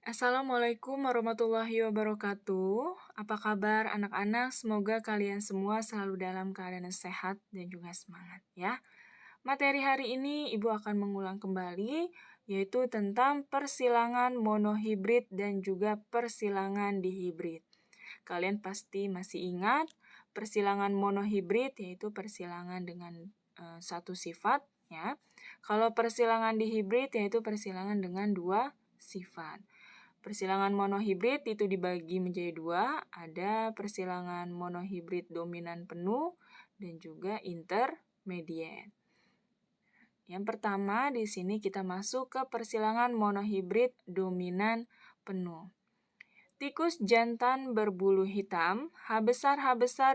Assalamualaikum warahmatullahi wabarakatuh. Apa kabar anak-anak? Semoga kalian semua selalu dalam keadaan sehat dan juga semangat ya. Materi hari ini Ibu akan mengulang kembali yaitu tentang persilangan monohibrid dan juga persilangan dihibrid. Kalian pasti masih ingat persilangan monohibrid yaitu persilangan dengan satu sifat ya. Kalau persilangan dihibrid yaitu persilangan dengan dua sifat. Persilangan monohibrid itu dibagi menjadi dua, ada persilangan monohibrid dominan penuh dan juga intermediate. Yang pertama di sini kita masuk ke persilangan monohibrid dominan penuh. Tikus jantan berbulu hitam, H besar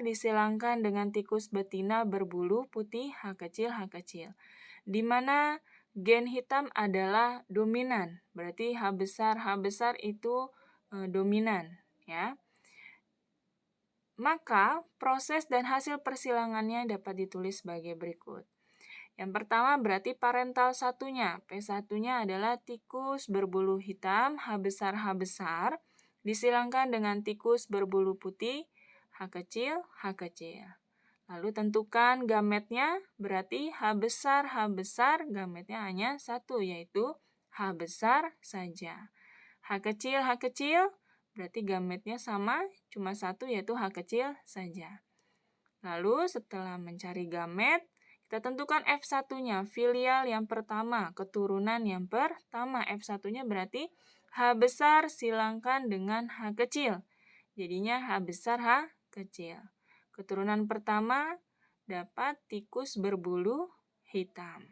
disilangkan dengan tikus betina berbulu putih H kecil, di mana gen hitam adalah dominan. Berarti H besar itu dominan ya. Maka proses dan hasil persilangannya dapat ditulis sebagai berikut. Yang pertama berarti parental satunya. P1-nya adalah tikus berbulu hitam H besar disilangkan dengan tikus berbulu putih H kecil. Lalu tentukan gametnya, berarti H besar gametnya hanya satu, yaitu H besar saja. H kecil, berarti gametnya sama, cuma satu, yaitu H kecil saja. Lalu setelah mencari gamet, kita tentukan F1-nya, filial yang pertama, keturunan yang pertama. F1-nya berarti H besar silangkan dengan H kecil. Jadinya H besar, H kecil. Keturunan pertama dapat tikus berbulu hitam.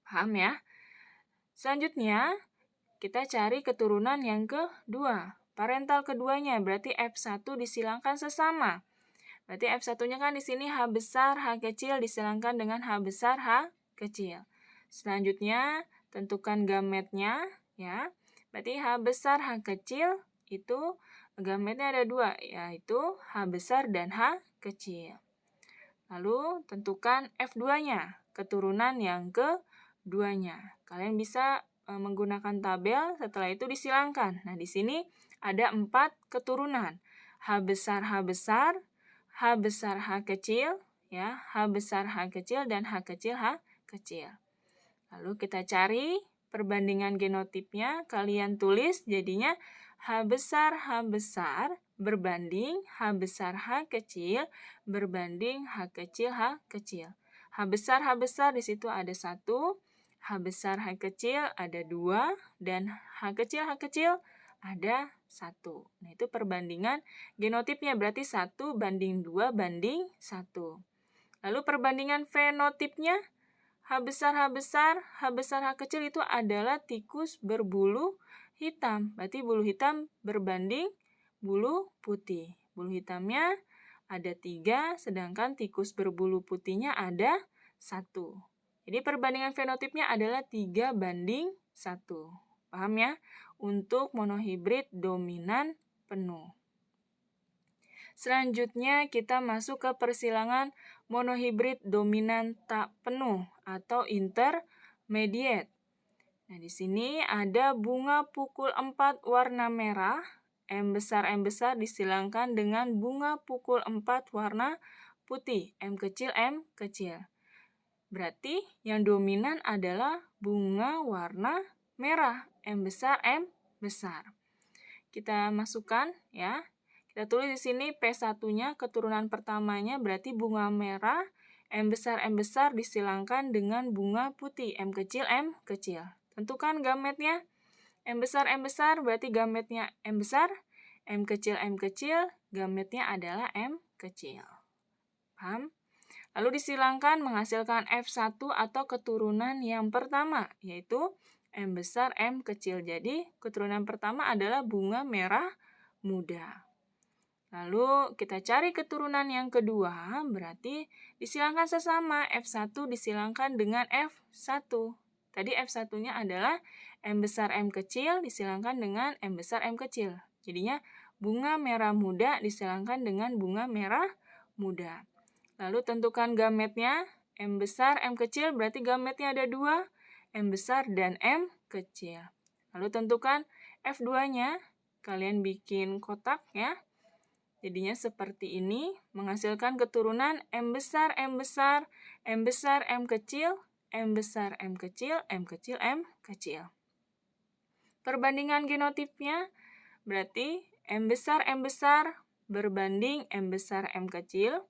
Paham ya? Selanjutnya, kita cari keturunan yang kedua. Parental keduanya berarti F1 disilangkan sesama. Berarti F1-nya kan di sini H besar, H kecil disilangkan dengan H besar, H kecil. Selanjutnya, tentukan gametnya ya. Berarti H besar, H kecil itu gametnya ada dua, yaitu H besar dan H kecil. Lalu tentukan F2-nya, keturunan yang keduanya. Kalian bisa menggunakan tabel, setelah itu disilangkan. Nah, di sini ada 4 keturunan. H besar, H besar, H kecil, ya, H besar, H kecil, dan H kecil, H kecil. Lalu kita cari perbandingan genotipnya, kalian tulis jadinya H besar berbanding H besar H kecil berbanding H kecil H kecil. H besar di situ ada 1, H besar H kecil ada 2, dan H kecil ada 1. Nah, itu perbandingan genotipnya berarti 1 banding 2 banding 1. Lalu perbandingan fenotipnya H besar H kecil itu adalah tikus berbulu hitam. Berarti bulu hitam berbanding bulu putih. Bulu hitamnya ada 3, sedangkan tikus berbulu putihnya ada 1. Jadi perbandingan fenotipnya adalah 3 banding 1. Paham ya? Untuk monohibrid dominan penuh. Selanjutnya kita masuk ke persilangan monohibrid dominan tak penuh atau intermediate. Nah, di sini ada bunga pukul 4 warna merah, M besar disilangkan dengan bunga pukul 4 warna putih, M kecil. Berarti yang dominan adalah bunga warna merah, M besar. Kita masukkan ya. Kita tulis di sini P1-nya keturunan pertamanya berarti bunga merah, M besar disilangkan dengan bunga putih, M kecil. Tentukan gametnya. M besar berarti gametnya M besar, M kecil, gametnya adalah M kecil. Paham? Lalu disilangkan menghasilkan F1 atau keturunan yang pertama, yaitu M besar, M kecil. Jadi, keturunan pertama adalah bunga merah muda. Lalu, kita cari keturunan yang kedua, berarti disilangkan sesama. F1 disilangkan dengan F1. Tadi F1-nya adalah M besar M kecil disilangkan dengan M besar M kecil. Jadinya bunga merah muda disilangkan dengan bunga merah muda. Lalu tentukan gametnya, M besar M kecil berarti gametnya ada 2, M besar dan M kecil. Lalu tentukan F2-nya, kalian bikin kotak ya. Jadinya seperti ini, menghasilkan keturunan M besar, M besar, M besar, M kecil, M besar, M kecil, M kecil, M kecil. Perbandingan genotipnya berarti M besar berbanding M besar M kecil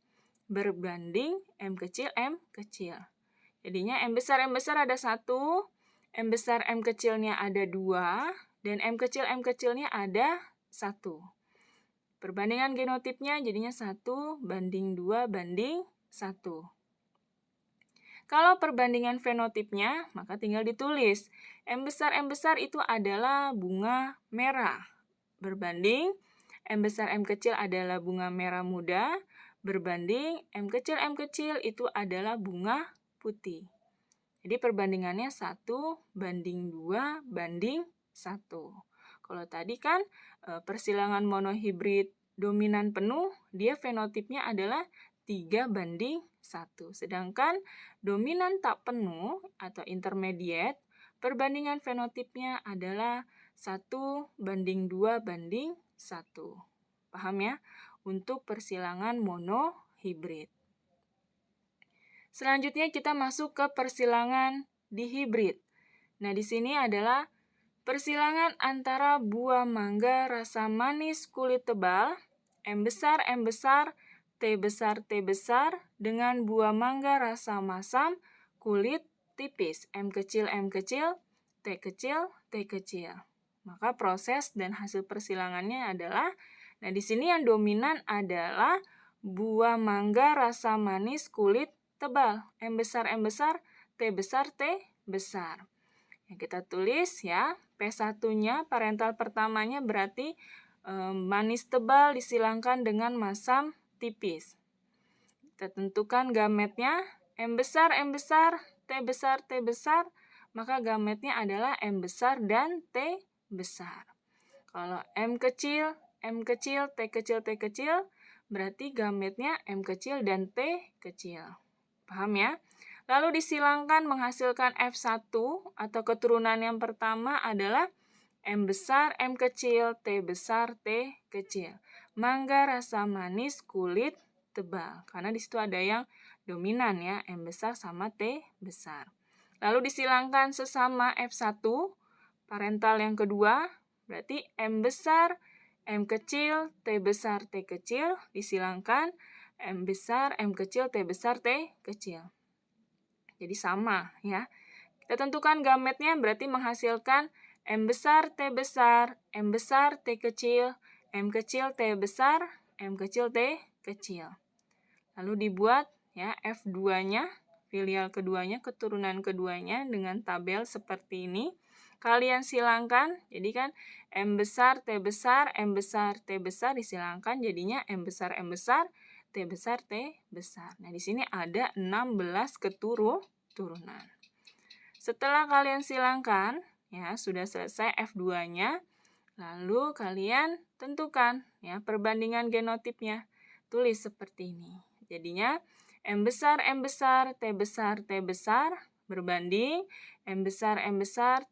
berbanding M kecil M kecil. Jadinya M besar ada 1, M besar M kecilnya ada 2, dan M kecilnya ada 1. Perbandingan genotipnya jadinya 1 banding 2 banding 1. Kalau perbandingan fenotipnya, maka tinggal ditulis. M besar itu adalah bunga merah. Berbanding M besar M kecil adalah bunga merah muda. Berbanding M kecil itu adalah bunga putih. Jadi perbandingannya 1 banding 2 banding 1. Kalau tadi kan persilangan monohibrid dominan penuh, dia fenotipnya adalah 3 banding 1. Sedangkan dominan tak penuh atau intermediate, perbandingan fenotipnya adalah 1 banding 2 banding 1. Paham ya? Untuk persilangan monohibrid. Selanjutnya kita masuk ke persilangan dihibrid. Nah, di sini adalah persilangan antara buah mangga rasa manis kulit tebal, M besar, T besar, dengan buah mangga rasa masam kulit tipis, M kecil, T kecil, T kecil. Maka proses dan hasil persilangannya adalah, nah di sini yang dominan adalah buah mangga rasa manis kulit tebal, M besar, T besar. Yang kita tulis ya, P1-nya, parental pertamanya berarti manis tebal disilangkan dengan masam tipis. Kita tentukan gametnya, M besar, T besar, maka gametnya adalah M besar dan T besar. Kalau M kecil, T kecil, berarti gametnya M kecil dan T kecil. Paham ya? Lalu disilangkan menghasilkan F1 atau keturunan yang pertama adalah M besar, M kecil, T besar, T kecil. Mangga rasa manis kulit tebal. Karena di situ ada yang dominan ya, M besar sama T besar. Lalu disilangkan sesama F1, parental yang kedua, berarti M besar, M kecil, T besar, T kecil, disilangkan M besar, M kecil, T besar, T kecil. Jadi sama ya. Kita tentukan gametnya berarti menghasilkan M besar, T besar, M besar, T kecil, M kecil, T besar, M kecil, T kecil. Lalu dibuat ya F2-nya, filial keduanya, keturunan keduanya dengan tabel seperti ini. Kalian silangkan, jadi kan M besar, T besar, M besar, T besar disilangkan jadinya M besar, T besar, T besar. Nah, di sini ada 16 keturunan. Setelah kalian silangkan, ya sudah selesai F2-nya, lalu kalian tentukan ya perbandingan genotipnya. Tulis seperti ini. Jadinya M besar, T besar, berbanding M besar,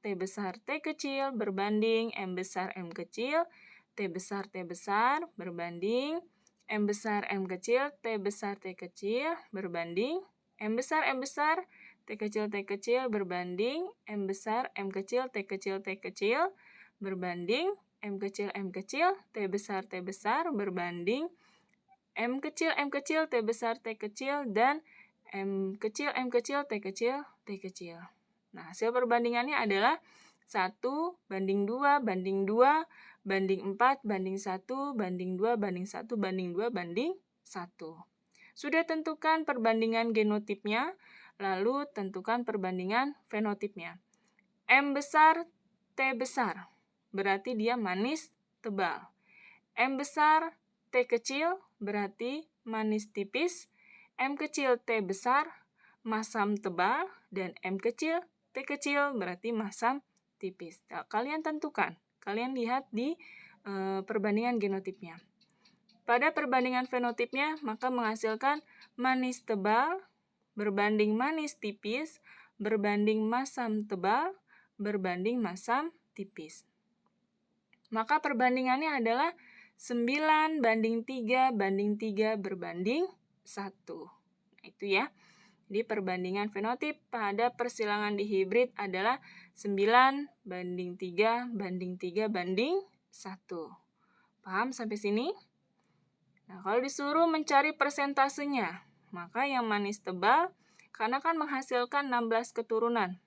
T besar, T kecil, berbanding M besar, M kecil, T besar, berbanding M besar, M kecil, T besar, T kecil, berbanding M besar, T kecil, berbanding M besar, M kecil, T kecil, berbanding M kecil, T besar, berbanding M kecil, T besar, T kecil, dan M kecil, T kecil. Nah, hasil perbandingannya adalah 1 banding 2 banding 2 banding 4 banding 1 banding 2 banding 1 banding 2 banding 1. Sudah tentukan perbandingan genotipnya, lalu tentukan perbandingan fenotipnya. M besar, T besar, berarti dia manis tebal. M besar, T kecil, berarti manis tipis. M kecil, T besar, masam tebal. Dan M kecil, T kecil, berarti masam tipis. Nah, kalian tentukan. Kalian lihat di perbandingan genotipnya. Pada perbandingan fenotipnya, maka menghasilkan manis tebal, berbanding manis tipis, berbanding masam tebal, berbanding masam tipis. Maka perbandingannya adalah 9:3 berbanding 1. Nah, itu ya. Jadi perbandingan fenotip pada persilangan dihibrid adalah 9:3 Paham sampai sini? Nah, kalau disuruh mencari persentasenya, maka yang manis tebal karena kan menghasilkan 16 keturunan.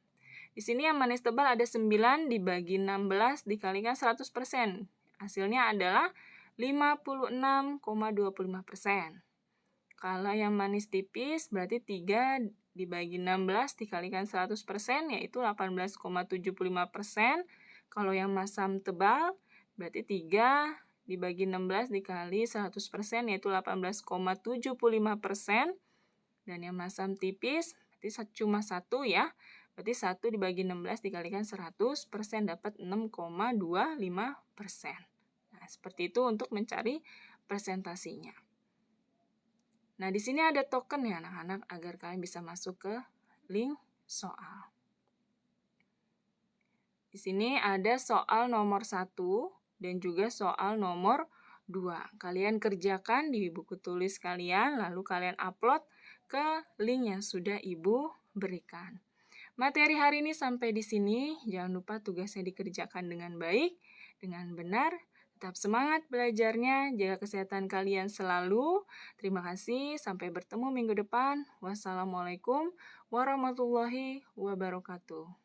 Di sini yang manis tebal ada 9 dibagi 16 dikalikan 100%. Hasilnya adalah 56,25%. Kalau yang manis tipis berarti 3 dibagi 16 dikalikan 100% yaitu 18,75%. Kalau yang masam tebal berarti 3 dibagi 16 dikali 100% yaitu 18,75%. Dan yang masam tipis berarti cuma 1 ya. Berarti 1 dibagi 16 dikalikan 100% dapat 6,25%. Nah, seperti itu untuk mencari presentasinya. Nah, di sini ada token ya anak-anak agar kalian bisa masuk ke link soal. Di sini ada soal nomor 1 dan juga soal nomor 2. Kalian kerjakan di buku tulis kalian, lalu kalian upload ke link yang sudah Ibu berikan. Materi hari ini sampai di sini. Jangan lupa tugasnya dikerjakan dengan baik, dengan benar. Tetap semangat belajarnya, jaga kesehatan kalian selalu. Terima kasih, sampai bertemu minggu depan. Wassalamualaikum warahmatullahi wabarakatuh.